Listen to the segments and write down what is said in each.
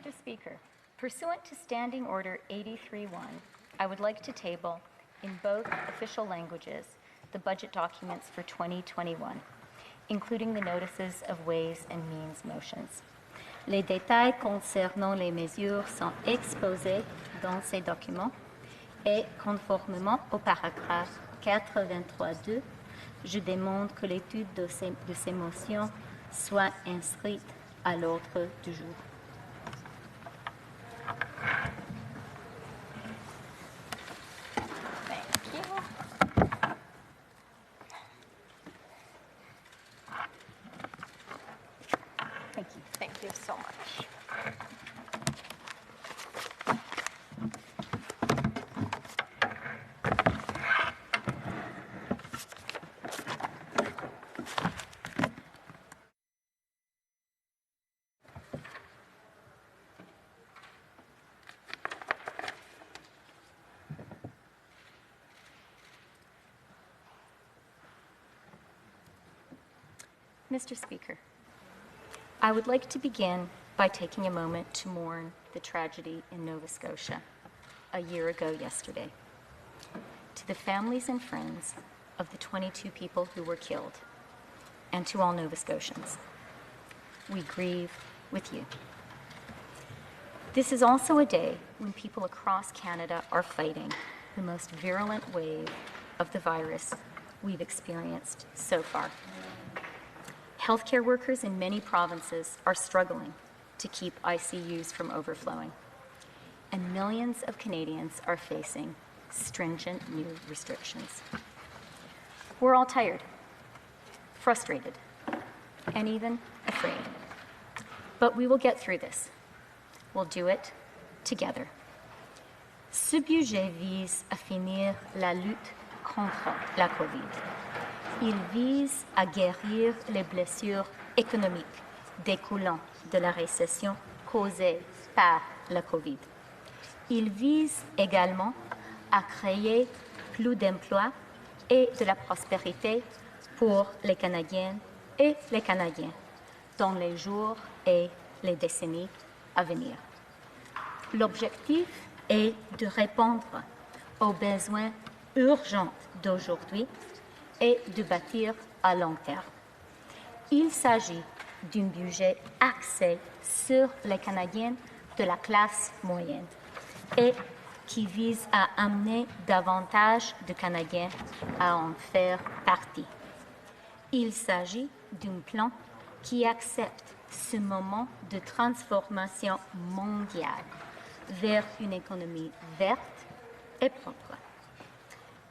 Mr. Speaker, pursuant to Standing Order 83-1, I would like to table in both official languages the budget documents for 2021, including the notices of Ways and Means motions. Les détails concernant les mesures sont exposés dans ces documents et conformément au paragraphe 83.2, je demande que l'étude de ces motions soit inscrite à l'ordre du jour. Thank you so much. Mr. Speaker, I would like to begin by taking a moment to mourn the tragedy in Nova Scotia a year ago yesterday. To the families and friends of the 22 people who were killed, and to all Nova Scotians, we grieve with you. This is also a day when people across Canada are fighting the most virulent wave of the virus we've experienced so far. Healthcare workers in many provinces are struggling to keep ICUs from overflowing, and millions of Canadians are facing stringent new restrictions. We're all tired, frustrated, and even afraid. But we will get through this. We'll do it together. Ce budget vise à finir la lutte contre la COVID. Il vise à guérir les blessures économiques découlant de la récession causée par la COVID. Il vise également à créer plus d'emplois et de la prospérité pour les Canadiennes et les Canadiens dans les jours et les décennies à venir. L'objectif est de répondre aux besoins urgents d'aujourd'hui et de bâtir à long terme. Il s'agit d'un budget axé sur les Canadiens de la classe moyenne et qui vise à amener davantage de Canadiens à en faire partie. Il s'agit d'un plan qui accepte ce moment de transformation mondiale vers une économie verte et propre.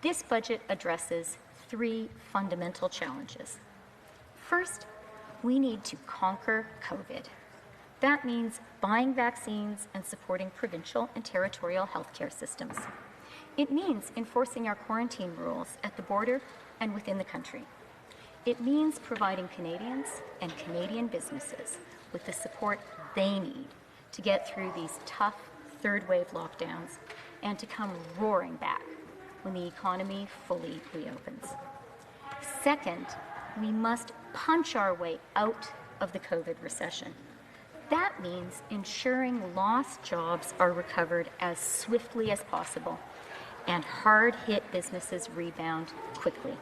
This budget addresses three fundamental challenges. First, we need to conquer COVID. That means buying vaccines and supporting provincial and territorial healthcare systems. It means enforcing our quarantine rules at the border and within the country. It means providing Canadians and Canadian businesses with the support they need to get through these tough third wave lockdowns and to come roaring back when the economy fully reopens. Second, we must punch our way out of the COVID recession. That means ensuring lost jobs are recovered as swiftly as possible and hard-hit businesses rebound quickly.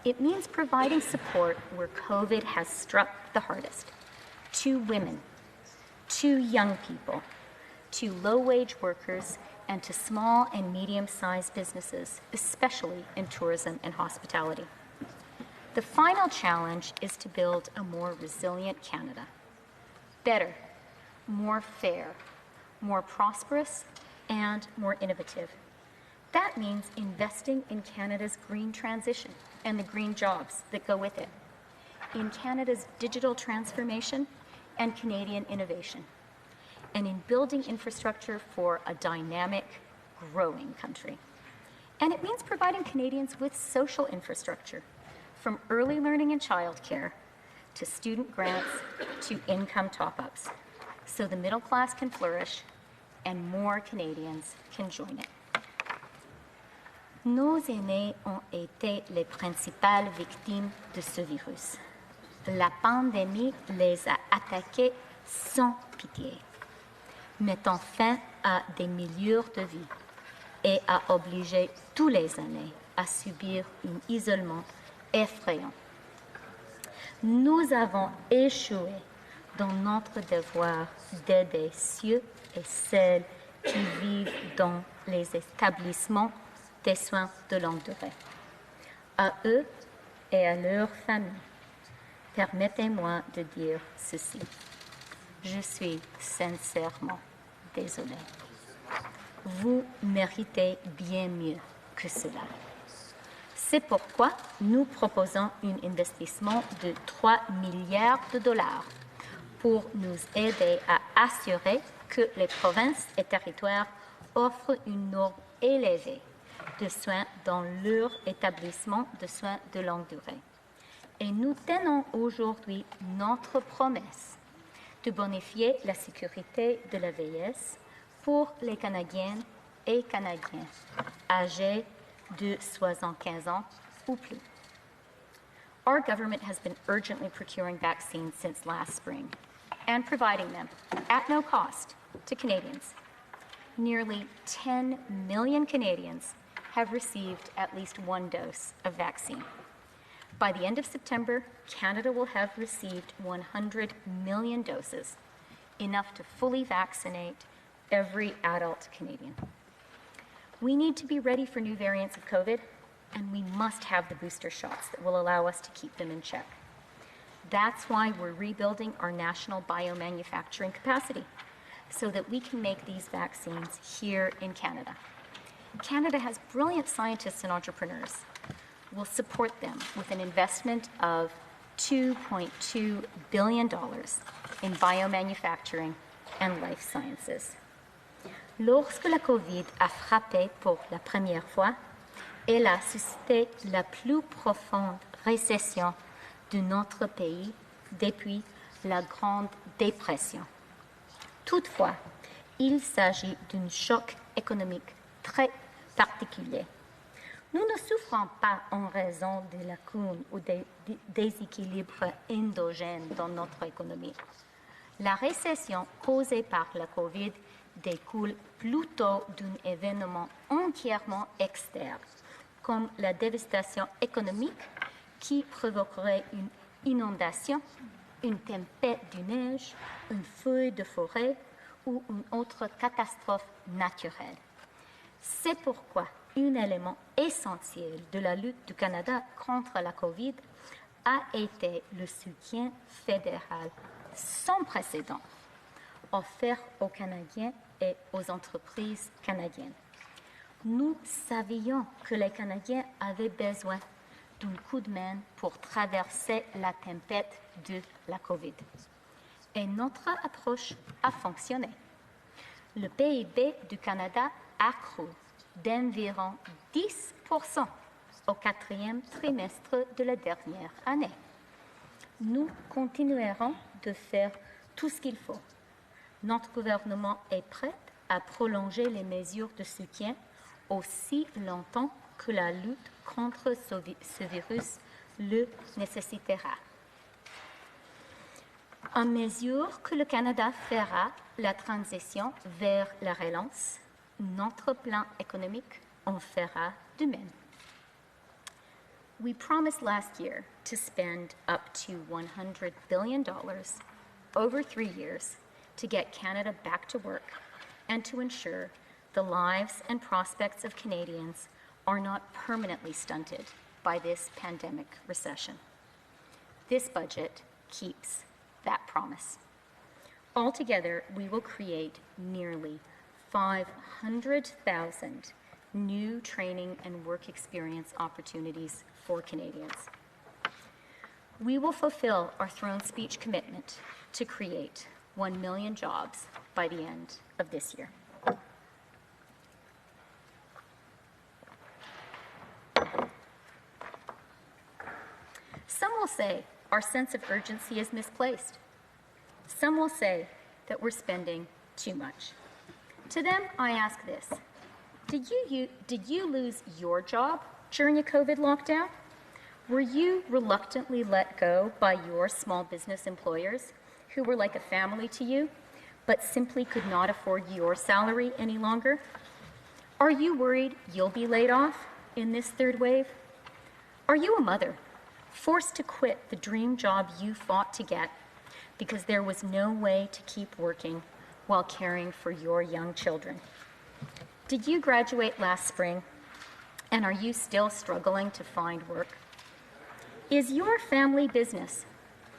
It means providing support where COVID has struck the hardest, to women, to young people, to low-wage workers, and to small and medium-sized businesses, especially in tourism and hospitality. The final challenge is to build a more resilient Canada. Better, more fair, more prosperous, and more innovative. That means investing in Canada's green transition and the green jobs that go with it, in Canada's digital transformation and Canadian innovation, and in building infrastructure for a dynamic, growing country. And it means providing Canadians with social infrastructure, from early learning and childcare to student grants to income top-ups, so the middle class can flourish and more Canadians can join it. Nos aînés ont été les principales victimes de ce virus. La pandémie les a attaqués sans pitié. mettant fin à des milliers de vies et a obligé tous les années à subir un isolement effrayant. Nous avons échoué dans notre devoir d'aider ceux et celles qui vivent dans les établissements des soins de longue durée. À eux et à leurs familles, permettez-moi de dire ceci. Je suis sincèrement désolée. Vous méritez bien mieux que cela. C'est pourquoi nous proposons un investissement de 3 milliards de dollars pour nous aider à assurer que les provinces et territoires offrent une norme élevée de soins dans leur établissement de soins de longue durée. Et nous tenons aujourd'hui notre promesse de bonifier la sécurité de la vieillesse pour les Canadiennes et Canadiens âgés de 75 ans ou plus. Our government has been urgently procuring vaccines since last spring and providing them at no cost to Canadians. Nearly 10 million Canadians have received at least one dose of vaccine. By the end of September, Canada will have received 100 million doses, enough to fully vaccinate every adult Canadian. We need to be ready for new variants of COVID, and we must have the booster shots that will allow us to keep them in check. That's why we're rebuilding our national biomanufacturing capacity, so that we can make these vaccines here in Canada. Canada has brilliant scientists and entrepreneurs. We'll support them with an investment of $2.2 billion in biomanufacturing and life sciences. Lorsque la COVID a frappé pour la première fois, elle a suscité la plus profonde récession de notre pays depuis la Grande Dépression. Toutefois, il s'agit d'un choc économique très particulier. Nous ne souffrons pas en raison des lacunes ou des déséquilibres endogènes dans notre économie. La récession causée par la COVID découle plutôt d'un événement entièrement externe, comme la dévastation économique qui provoquerait une inondation, une tempête de neige, un feu de forêt ou une autre catastrophe naturelle. C'est pourquoi un élément essentiel de la lutte du Canada contre la COVID a été le soutien fédéral sans précédent offert aux Canadiens et aux entreprises canadiennes. Nous savions que les Canadiens avaient besoin d'un coup de main pour traverser la tempête de la COVID. Et notre approche a fonctionné. Le PIB du Canada a crû d'environ 10% au quatrième trimestre de la dernière année. Nous continuerons de faire tout ce qu'il faut. Notre gouvernement est prêt à prolonger les mesures de soutien aussi longtemps que la lutte contre ce virus le nécessitera. À mesure que le Canada fera la transition vers la relance, notre plan économique en fera de même. We promised last year to spend up to $100 billion over 3 years to get Canada back to work and to ensure the lives and prospects of Canadians are not permanently stunted by this pandemic recession. This budget keeps that promise. Altogether, we will create nearly 500,000 new training and work experience opportunities for Canadians. We will fulfill our throne speech commitment to create 1 million jobs by the end of this year. Some will say our sense of urgency is misplaced. Some will say that we're spending too much. To them, I ask this. Did you lose your job during a COVID lockdown? Were you reluctantly let go by your small business employers who were like a family to you, but simply could not afford your salary any longer? Are you worried you'll be laid off in this third wave? Are you a mother forced to quit the dream job you fought to get because there was no way to keep working while caring for your young children? Did you graduate last spring, and are you still struggling to find work? Is your family business,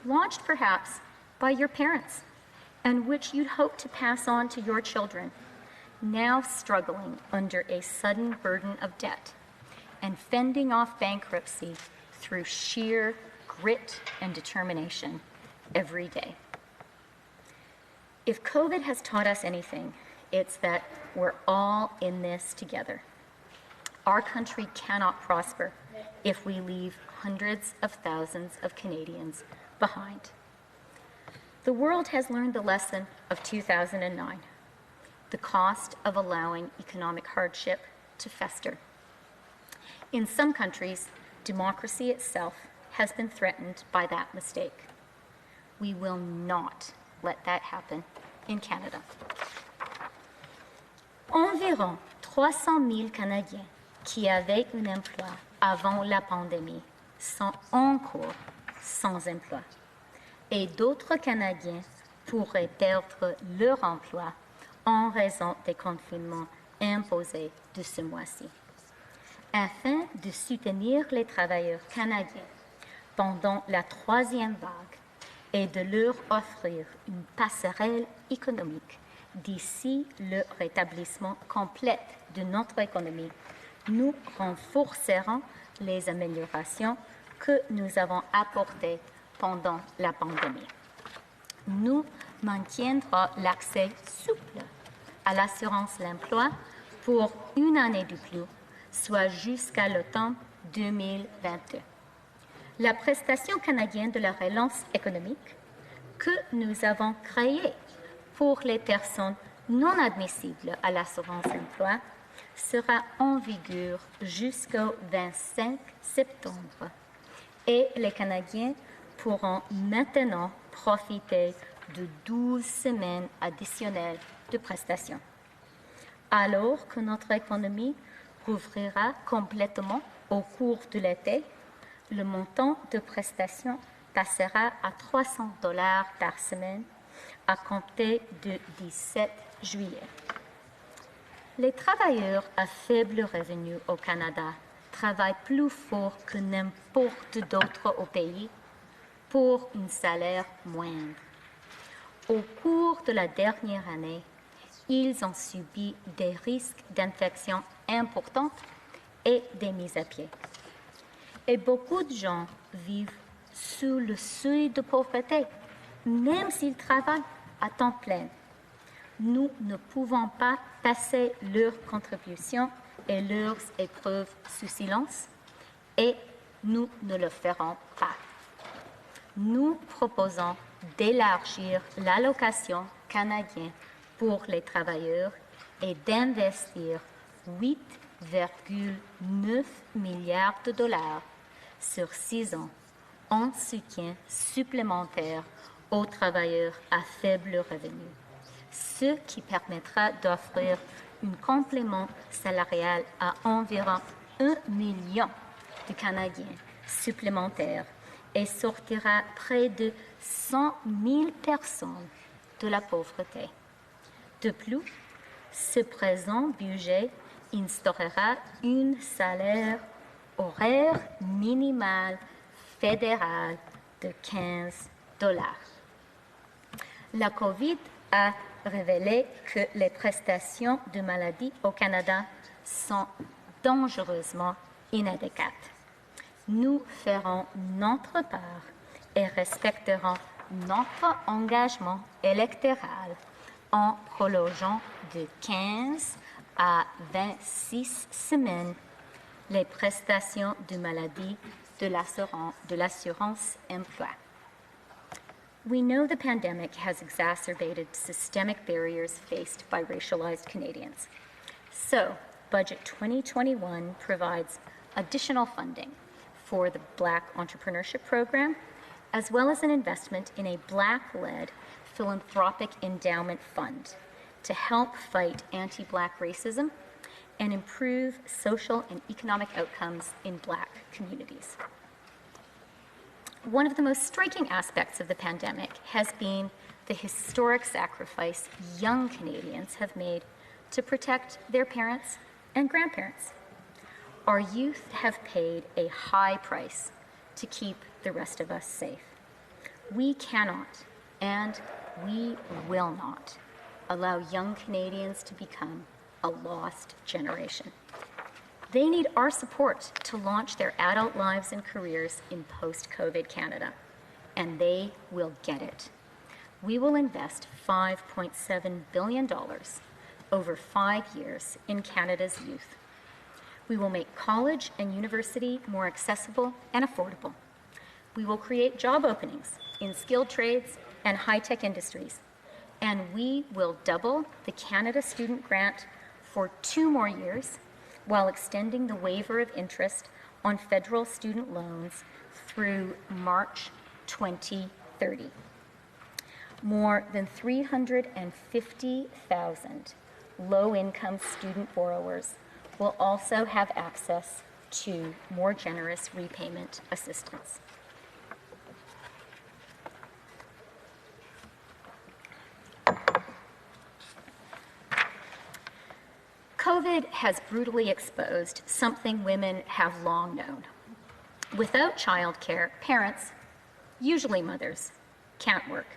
launched perhaps by your parents, and which you'd hope to pass on to your children, now struggling under a sudden burden of debt and fending off bankruptcy through sheer grit and determination every day? If COVID has taught us anything, it's that we're all in this together. Our country cannot prosper if we leave hundreds of thousands of Canadians behind. The world has learned the lesson of 2009, the cost of allowing economic hardship to fester. In some countries, democracy itself has been threatened by that mistake. We will not let that happen in Canada. Environ 300 000 Canadiens qui avaient un emploi avant la pandémie sont encore sans emploi. Et d'autres Canadiens pourraient perdre leur emploi en raison des confinements imposés de ce mois-ci. Afin de soutenir les travailleurs canadiens pendant la troisième vague et de leur offrir une passerelle économique d'ici le rétablissement complet de notre économie, nous renforcerons les améliorations que nous avons apportées pendant la pandémie. Nous maintiendrons l'accès souple à l'assurance l'emploi pour une année de plus, soit jusqu'à l'automne 2022. La prestation canadienne de la relance économique que nous avons créée pour les personnes non admissibles à l'assurance emploi sera en vigueur jusqu'au 25 septembre et les Canadiens pourront maintenant profiter de 12 semaines additionnelles de prestations. Alors que notre économie rouvrira complètement au cours de l'été, le montant de prestations passera à 300 $ par semaine à compter du 17 juillet. Les travailleurs à faible revenu au Canada travaillent plus fort que n'importe d'autre au pays pour un salaire moindre. Au cours de la dernière année, ils ont subi des risques d'infection importants et des mises à pied. Et beaucoup de gens vivent sous le seuil de pauvreté, même s'ils travaillent à temps plein. Nous ne pouvons pas passer leurs contributions et leurs épreuves sous silence, et nous ne le ferons pas. Nous proposons d'élargir l'allocation canadienne pour les travailleurs et d'investir 8,9 milliards de dollars sur 6 ans en soutien supplémentaire aux travailleurs à faible revenu, ce qui permettra d'offrir un complément salarial à environ 1 million de Canadiens supplémentaires et sortira près de 100 000 personnes de la pauvreté. De plus, ce présent budget instaurera un salaire horaire minimal fédéral de 15 $. La COVID a révélé que les prestations de maladie au Canada sont dangereusement inadéquates. Nous ferons notre part et respecterons notre engagement électoral en prolongeant de 15 à 26 semaines les prestations de maladie de l'assurance emploi. We know the pandemic has exacerbated systemic barriers faced by racialized Canadians. So, Budget 2021 provides additional funding for the Black Entrepreneurship Program, as well as an investment in a Black-led philanthropic endowment fund to help fight anti-Black racism and improve social and economic outcomes in Black communities. One of the most striking aspects of the pandemic has been the historic sacrifice young Canadians have made to protect their parents and grandparents. Our youth have paid a high price to keep the rest of us safe. We cannot, and we will not, allow young Canadians to become a lost generation. They need our support to launch their adult lives and careers in post-COVID Canada, and they will get it. We will invest $5.7 billion over 5 years in Canada's youth. We will make college and university more accessible and affordable. We will create job openings in skilled trades and high-tech industries, and we will double the Canada Student Grant for 2 more years while extending the waiver of interest on federal student loans through March 2030. More than 350,000 low-income student borrowers will also have access to more generous repayment assistance. COVID has brutally exposed something women have long known. Without childcare, parents, usually mothers, can't work.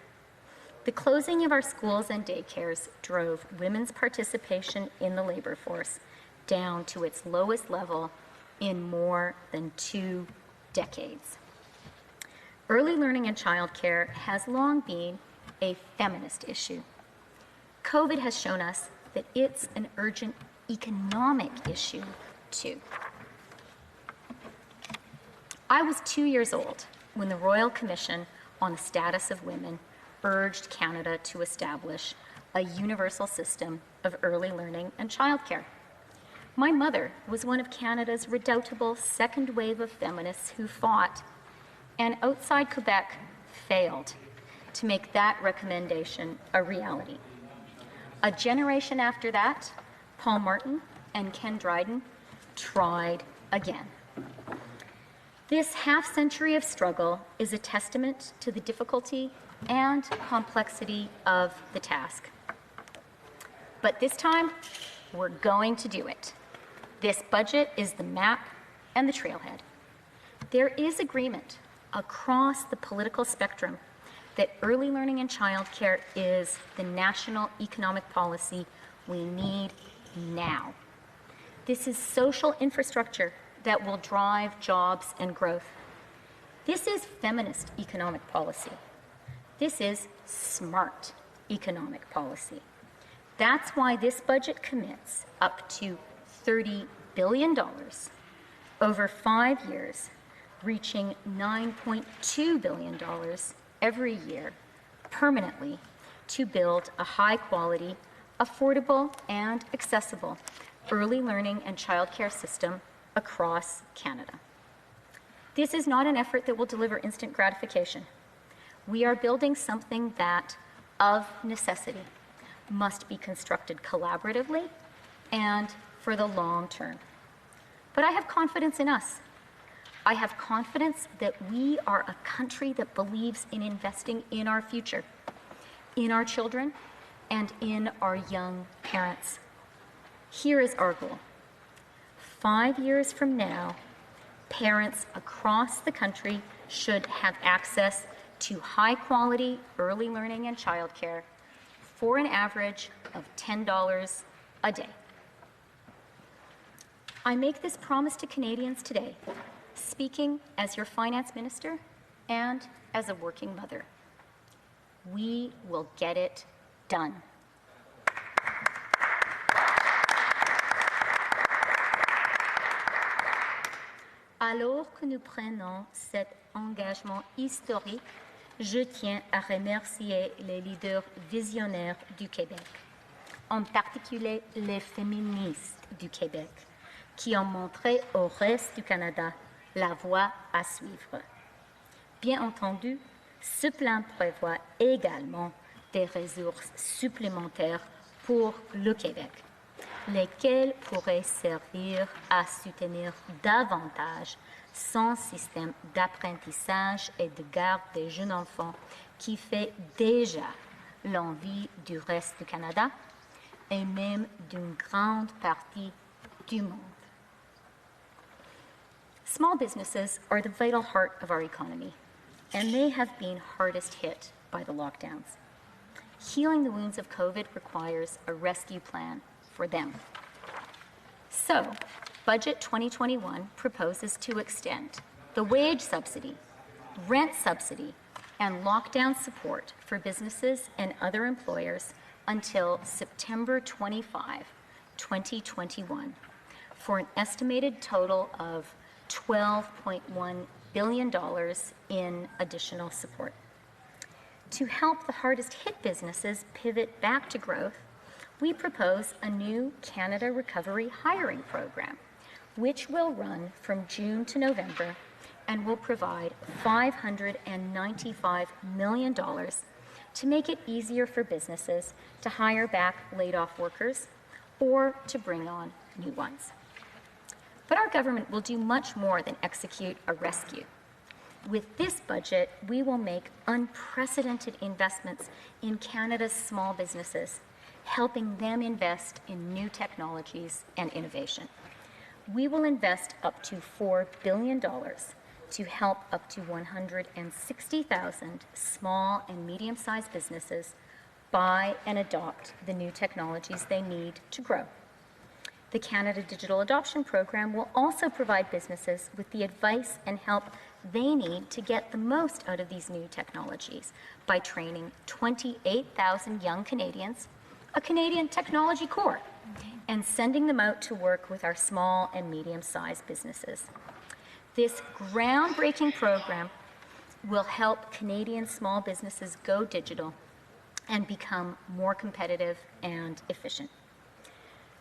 The closing of our schools and daycares drove women's participation in the labor force down to its lowest level in more than 2 decades. Early learning and childcare has long been a feminist issue. COVID has shown us that it's an urgent economic issue too. I was 2 years old when the Royal Commission on the Status of Women urged Canada to establish a universal system of early learning and childcare. My mother was one of Canada's redoubtable second wave of feminists who fought, and outside Quebec failed to make that recommendation a reality. A generation after that, Paul Martin and Ken Dryden tried again. This half-century of struggle is a testament to the difficulty and complexity of the task. But this time, we're going to do it. This budget is the map and the trailhead. There is agreement across the political spectrum that early learning and childcare is the national economic policy we need now. This is social infrastructure that will drive jobs and growth. This is feminist economic policy. This is smart economic policy. That's why this budget commits up to $30 billion over 5 years, reaching $9.2 billion every year permanently to build a high-quality, affordable, and accessible early learning and childcare system across Canada. This is not an effort that will deliver instant gratification. We are building something that, of necessity, must be constructed collaboratively and for the long term. But I have confidence in us. I have confidence that we are a country that believes in investing in our future, in our children, and in our young parents. Here is our goal. 5 years from now, parents across the country should have access to high-quality early learning and childcare for an average of $10 a day. I make this promise to Canadians today, speaking as your finance minister and as a working mother. We will get it done. Alors que nous prenons cet engagement historique, je tiens à remercier les leaders visionnaires du Québec, en particulier les féministes du Québec, qui ont montré au reste du Canada la voie à suivre. Bien entendu, ce plan prévoit également des ressources supplémentaires pour le Québec, lesquelles pourraient servir à soutenir davantage son système d'apprentissage et de garde des jeunes enfants qui fait déjà l'envie du reste du Canada et même d'une grande partie du monde. Small businesses are the vital heart of our economy, and they have been hardest hit by the lockdowns. Healing the wounds of COVID requires a rescue plan for them. So, Budget 2021 proposes to extend the wage subsidy, rent subsidy, and lockdown support for businesses and other employers until September 25, 2021, for an estimated total of $12.1 billion in additional support. To help the hardest hit businesses pivot back to growth, we propose a new Canada Recovery Hiring Program, which will run from June to November and will provide $595 million to make it easier for businesses to hire back laid-off workers or to bring on new ones. But our government will do much more than execute a rescue. With this budget, we will make unprecedented investments in Canada's small businesses, helping them invest in new technologies and innovation. We will invest up to $4 billion to help up to 160,000 small and medium-sized businesses buy and adopt the new technologies they need to grow. The Canada Digital Adoption Program will also provide businesses with the advice and help they need to get the most out of these new technologies by training 28,000 young Canadians, a Canadian Technology Corps, and sending them out to work with our small and medium-sized businesses. This groundbreaking program will help Canadian small businesses go digital and become more competitive and efficient.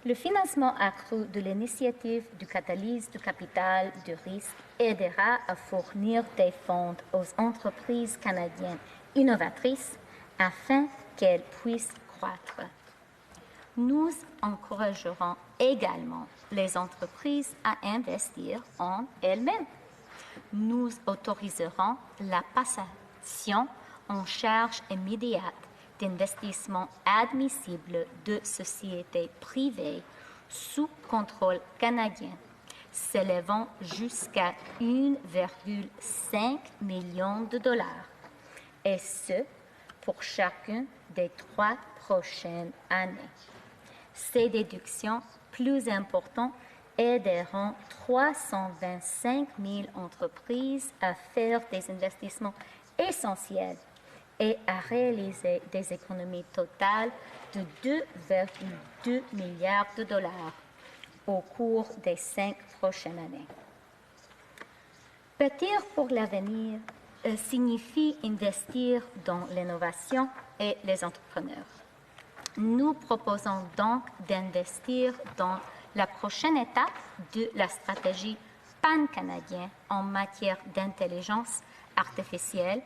Le financement accru de l'initiative du catalyse du capital de risque aidera à fournir des fonds aux entreprises canadiennes innovatrices afin qu'elles puissent croître. Nous encouragerons également les entreprises à investir en elles-mêmes. Nous autoriserons la passation en charge immédiate d'investissements admissibles de sociétés privées sous contrôle canadien, s'élevant jusqu'à 1,5 million de dollars, et ce, pour chacune des 3 prochaines années. Ces déductions plus importantes aideront 325 000 entreprises à faire des investissements essentiels et à réaliser des économies totales de 2,2 milliards de dollars au cours des 5 prochaines années. Bâtir pour l'avenir signifie investir dans l'innovation et les entrepreneurs. Nous proposons donc d'investir dans la prochaine étape de la stratégie pan-canadienne en matière d'intelligence artificielle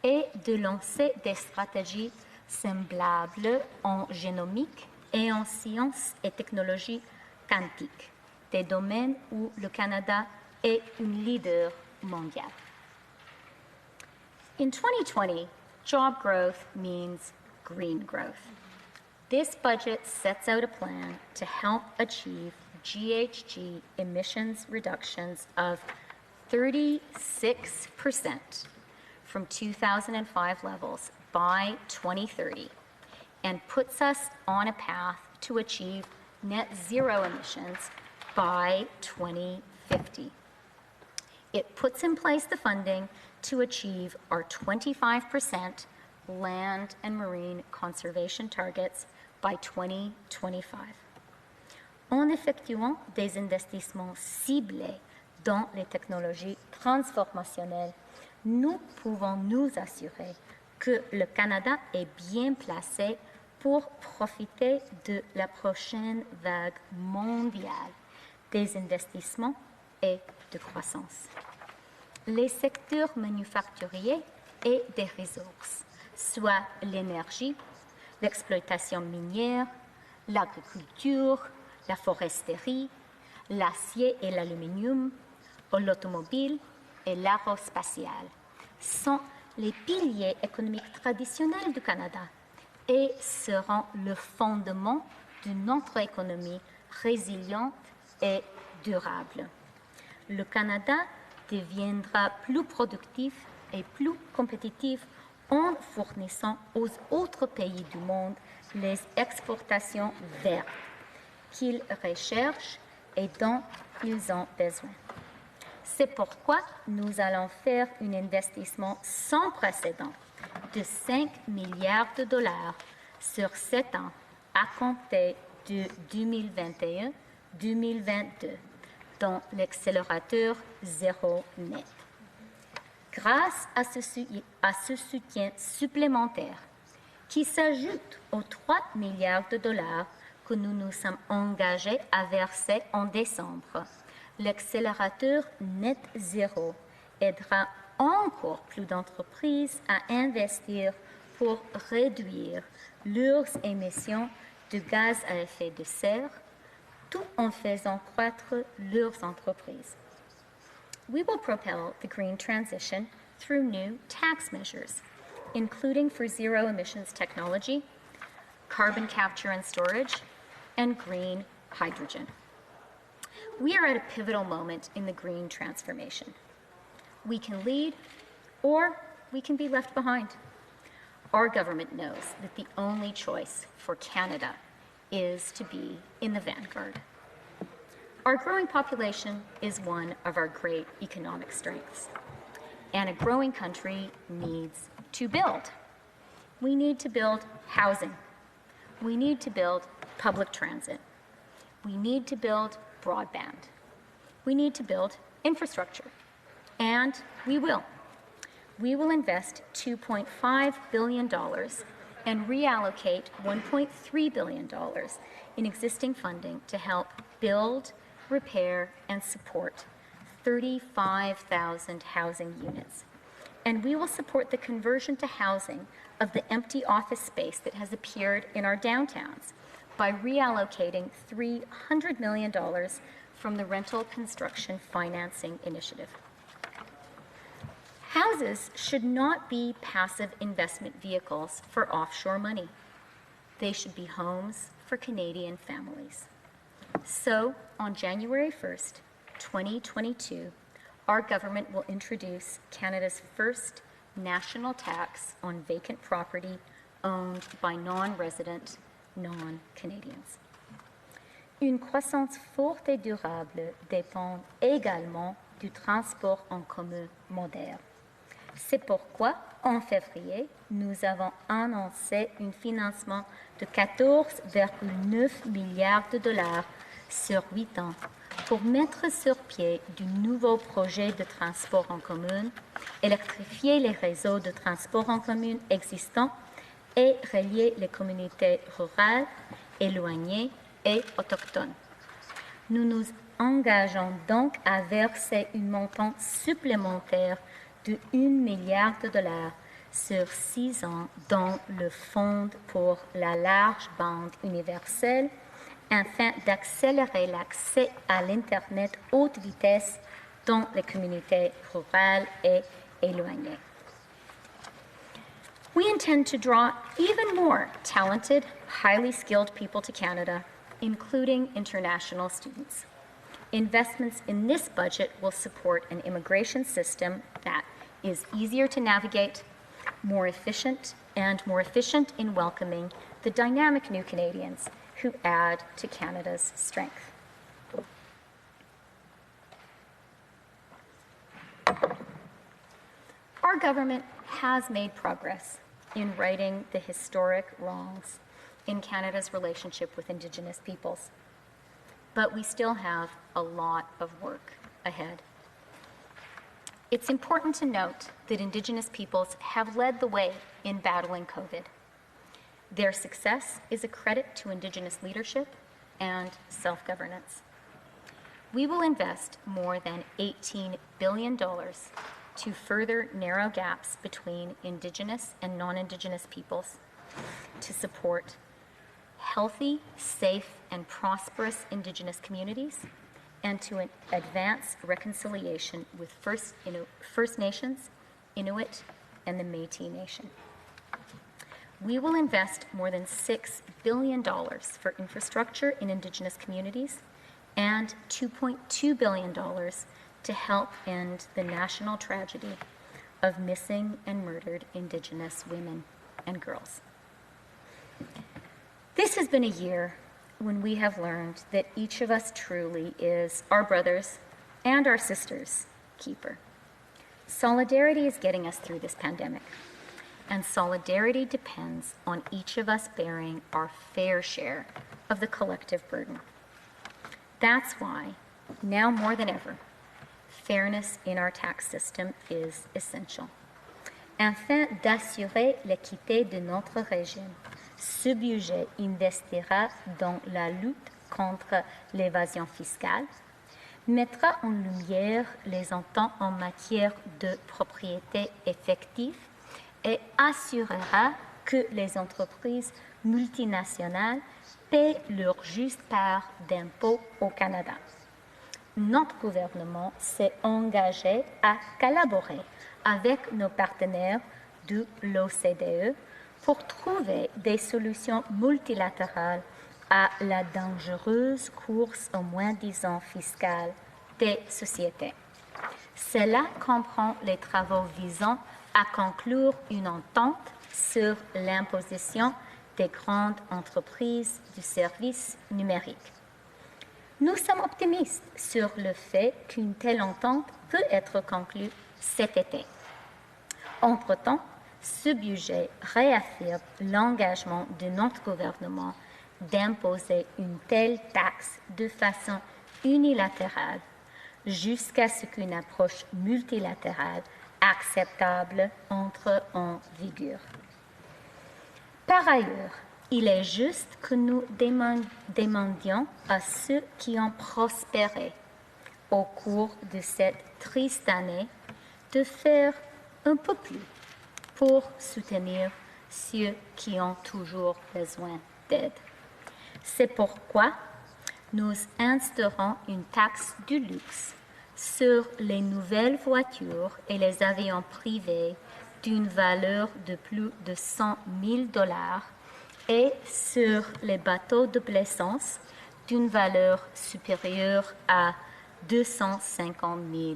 et de lancer des stratégies semblables en génomique et en sciences et technologies quantiques, des domaines où le Canada est un leader mondial. In 2020, job growth means green growth. This budget sets out a plan to help achieve GHG emissions reductions of 36% from 2005 levels by 2030 and puts us on a path to achieve net zero emissions by 2050. It puts in place the funding to achieve our 25% land and marine conservation targets by 2025. En effectuant des investissements ciblés dans les technologies transformationnelles, nous pouvons nous assurer que le Canada est bien placé pour profiter de la prochaine vague mondiale des investissements et de croissance. Les secteurs manufacturiers et des ressources soit l'énergie, l'exploitation minière, l'agriculture, la foresterie, l'acier et l'aluminium, l'automobile et l'aérospatiale sont les piliers économiques traditionnels du Canada et seront le fondement de notre économie résiliente et durable. Le Canada deviendra plus productif et plus compétitif en fournissant aux autres pays du monde les exportations vertes qu'ils recherchent et dont ils ont besoin. C'est pourquoi nous allons faire un investissement sans précédent de 5 milliards de dollars sur 7 ans à compter de 2021-2022 dans l'accélérateur zéro net. Grâce à ce soutien supplémentaire qui s'ajoute aux 3 milliards de dollars que nous nous sommes engagés à verser en décembre, l'accélérateur net zéro aidera encore plus d'entreprises à investir pour réduire leurs émissions de gaz à effet de serre, tout en faisant croître leurs entreprises. We will propel the green transition through new tax measures, including for zero emissions technology, carbon capture and storage, and green hydrogen. We are at a pivotal moment in the green transformation. We can lead, or we can be left behind. Our government knows that the only choice for Canada is to be in the vanguard. Our growing population is one of our great economic strengths, and a growing country needs to build. We need to build housing. We need to build public transit. We need to build broadband. We need to build infrastructure, and we will. We will invest $2.5 billion and reallocate $1.3 billion in existing funding to help build, repair, and support 35,000 housing units. And we will support the conversion to housing of the empty office space that has appeared in our downtowns by reallocating $300 million from the Rental Construction Financing Initiative. Houses should not be passive investment vehicles for offshore money. They should be homes for Canadian families. So, on January 1st, 2022, our government will introduce Canada's first national tax on vacant property owned by non-resident, non-Canadians. Une croissance forte et durable dépend également du transport en commun moderne. C'est pourquoi, en février, nous avons annoncé un financement de 14,9 milliards de dollars sur 8 ans pour mettre sur pied de nouveaux projets de transport en commun, électrifier les réseaux de transport en commun existants et relier les communautés rurales, éloignées et autochtones. Nous nous engageons donc à verser un montant supplémentaire de 1 milliard de dollars sur 6 ans dans le Fonds pour la large bande universelle afin d'accélérer l'accès à l'Internet haute vitesse dans les communautés rurales et éloignées. We intend to draw even more talented, highly skilled people to Canada, including international students. Investments in this budget will support an immigration system that is easier to navigate, more efficient in welcoming the dynamic new Canadians who add to Canada's strength. Our government has made progress in righting the historic wrongs in Canada's relationship with Indigenous peoples, but we still have a lot of work ahead. It's important to note that Indigenous peoples have led the way in battling COVID. Their success is a credit to Indigenous leadership and self-governance. We will invest more than $18 billion to further narrow gaps between Indigenous and non-Indigenous peoples, to support healthy, safe, and prosperous Indigenous communities, and to advance reconciliation with First Nations, Inuit, and the Métis Nation. We will invest more than $6 billion for infrastructure in Indigenous communities and $2.2 billion to help end the national tragedy of missing and murdered Indigenous women and girls. This has been a year when we have learned that each of us truly is our brothers and our sisters' keeper. Solidarity is getting us through this pandemic, and solidarity depends on each of us bearing our fair share of the collective burden. That's why, now more than ever, fairness in our tax system is essential. Afin d'assurer l'équité de notre régime, ce budget investira dans la lutte contre l'évasion fiscale, mettra en lumière les ententes en matière de propriété effective et assurera que les entreprises multinationales paient leur juste part d'impôts au Canada. Notre gouvernement s'est engagé à collaborer avec nos partenaires de l'OCDE pour trouver des solutions multilatérales à la dangereuse course au moins-disant fiscal des sociétés. Cela comprend les travaux visant à conclure une entente sur l'imposition des grandes entreprises du service numérique. Nous sommes optimistes sur le fait qu'une telle entente peut être conclue cet été. Entre-temps, ce budget réaffirme l'engagement de notre gouvernement d'imposer une telle taxe de façon unilatérale jusqu'à ce qu'une approche multilatérale acceptable entre en vigueur. Par ailleurs, il est juste que nous demandions à ceux qui ont prospéré au cours de cette triste année de faire un peu plus pour soutenir ceux qui ont toujours besoin d'aide. C'est pourquoi nous instaurons une taxe du luxe sur les nouvelles voitures et les avions privés d'une valeur de plus de 100 000 $ et sur les bateaux de plaisance d'une valeur supérieure à 250 000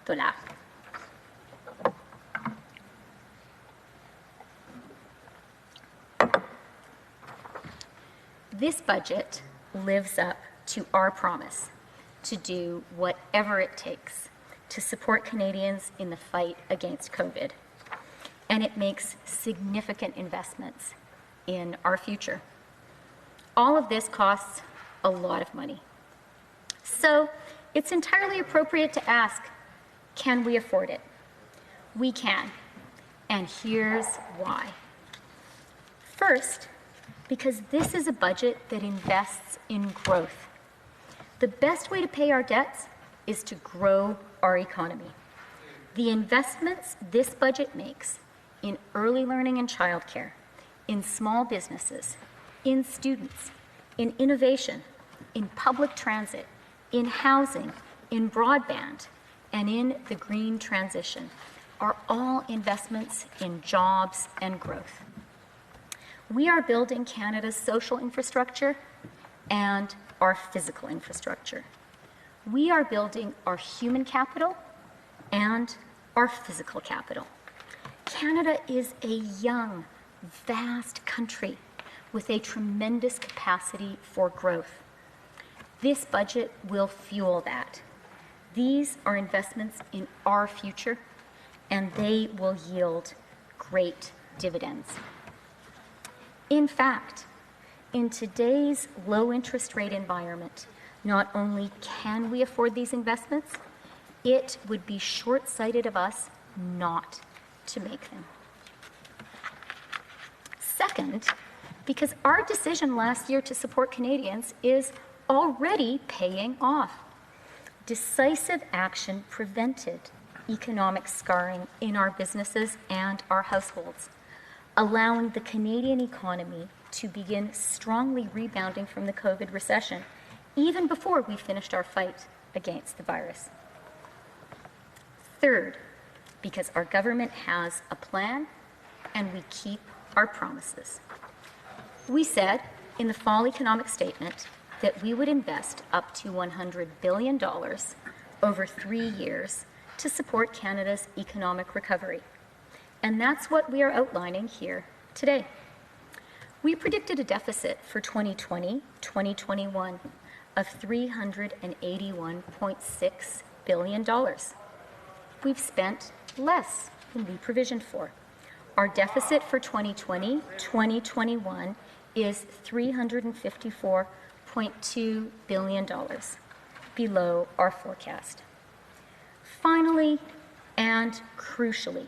$. This budget lives up to our promise to do whatever it takes to support Canadians in the fight against COVID. And it makes significant investments in our future. All of this costs a lot of money. So it's entirely appropriate to ask, can we afford it? We can, and here's why. First, because this is a budget that invests in growth. The best way to pay our debts is to grow our economy. The investments this budget makes in early learning and childcare, in small businesses, in students, in innovation, in public transit, in housing, in broadband, and in the green transition are all investments in jobs and growth. We are building Canada's social infrastructure and our physical infrastructure. We are building our human capital and our physical capital. Canada is a young, vast country with a tremendous capacity for growth. This budget will fuel that. These are investments in our future, and they will yield great dividends. In fact, in today's low interest rate environment, not only can we afford these investments, it would be short-sighted of us not to make them. Second, because our decision last year to support Canadians is already paying off. Decisive action prevented economic scarring in our businesses and our households, allowing the Canadian economy to begin strongly rebounding from the COVID recession, even before we finished our fight against the virus. Third, because our government has a plan and we keep our promises. We said in the fall economic statement that we would invest up to $100 billion over 3 years to support Canada's economic recovery. And that's what we are outlining here today. We predicted a deficit for 2020-2021 of $381.6 billion. We've spent less than we provisioned for. Our deficit for 2020-2021 is $354.2 billion, below our forecast. Finally, and crucially,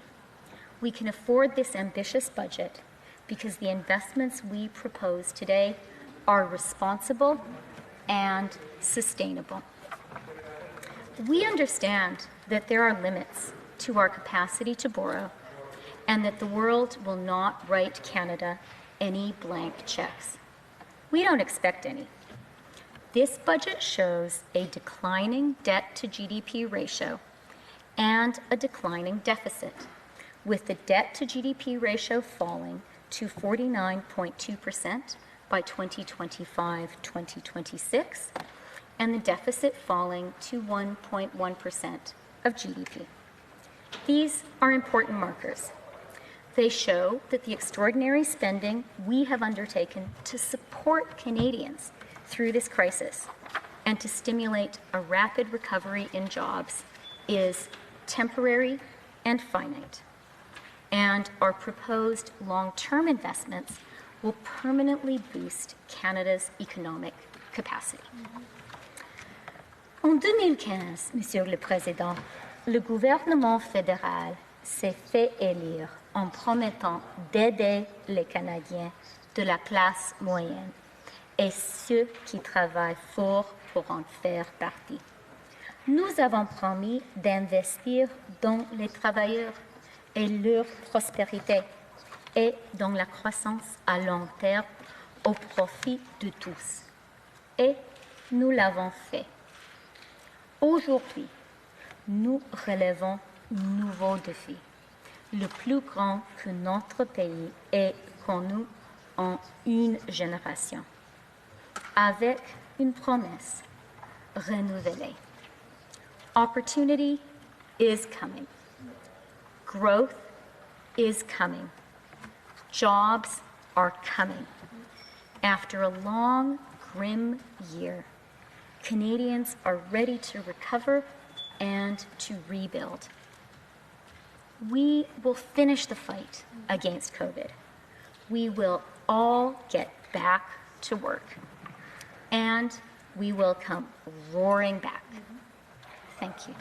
we can afford this ambitious budget because the investments we propose today are responsible and sustainable. We understand that there are limits to our capacity to borrow and that the world will not write Canada any blank checks. We don't expect any. This budget shows a declining debt to GDP ratio and a declining deficit, with the debt to GDP ratio falling to 49.2% by 2025-2026, and the deficit falling to 1.1% of GDP. These are important markers. They show that the extraordinary spending we have undertaken to support Canadians through this crisis and to stimulate a rapid recovery in jobs is temporary and finite. And our proposed long-term investments will permanently boost Canada's economic capacity. En 2015, Monsieur le Président, le gouvernement fédéral s'est fait élire en promettant d'aider les Canadiens de la classe moyenne et ceux qui travaillent fort pour en faire partie. Nous avons promis d'investir dans les travailleurs et leur prospérité et dans la croissance à long terme au profit de tous. Et nous l'avons fait. Aujourd'hui, nous relevons un nouveau défi, le plus grand que notre pays ait connu en une génération, avec une promesse renouvelée. Opportunity is coming. Growth is coming. Jobs are coming. After a long, grim year, Canadians are ready to recover and to rebuild. We will finish the fight against COVID. We will all get back to work. And we will come roaring back. Thank you.